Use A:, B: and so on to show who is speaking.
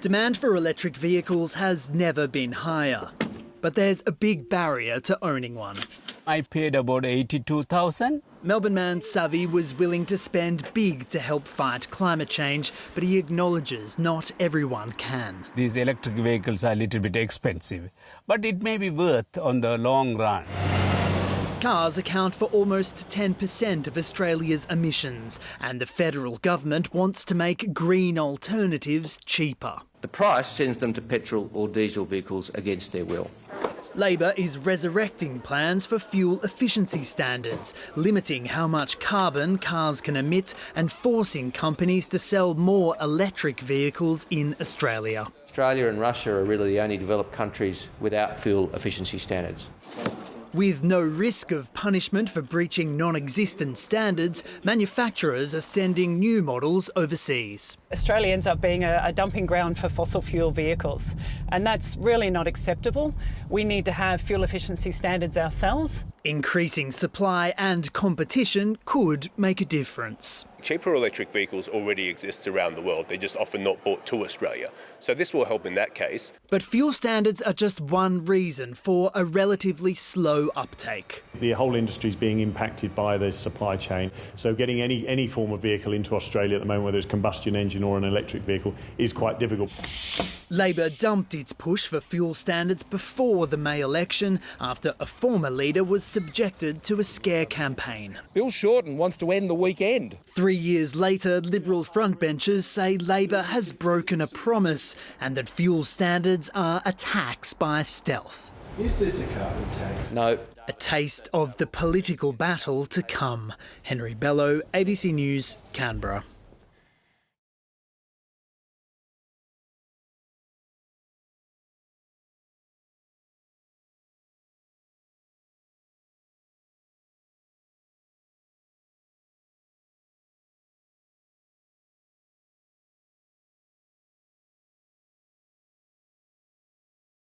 A: Demand for electric vehicles has never been higher, but there's a big barrier to owning one.
B: I paid about $82,000.
A: Melbourne man Savi was willing to spend big to help fight climate change, but he acknowledges not everyone can.
B: These electric vehicles are a little bit expensive, but it may be worth on the long run.
A: Cars account for almost 10% of Australia's emissions, and the federal government wants to make green alternatives cheaper.
C: The price sends them to petrol or diesel vehicles against their will.
A: Labor is resurrecting plans for fuel efficiency standards, limiting how much carbon cars can emit and forcing companies to sell more electric vehicles in Australia.
C: Australia and Russia are really the only developed countries without fuel efficiency standards.
A: With no risk of punishment for breaching non-existent standards, manufacturers are sending new models overseas.
D: Australia ends up being a dumping ground for fossil fuel vehicles, and that's really not acceptable. We need to have fuel efficiency standards ourselves.
A: Increasing supply and competition could make a difference.
E: Cheaper electric vehicles already exist around the world. They're just often not brought to Australia. So this will help in that case.
A: But fuel standards are just one reason for a relatively slow uptake.
F: The whole industry is being impacted by the supply chain. So getting any form of vehicle into Australia at the moment, whether it's combustion engine or an electric vehicle, is quite difficult.
A: Labor dumped its push for fuel standards before the May election after a former leader was subjected to a scare campaign.
G: Bill Shorten wants to end the weekend.
A: 3 years later, Liberal frontbenchers say Labor has broken a promise and that fuel standards are a tax by stealth.
H: Is this a carbon tax?
C: No.
A: A taste of the political battle to come. Henry Bello, ABC News, Canberra.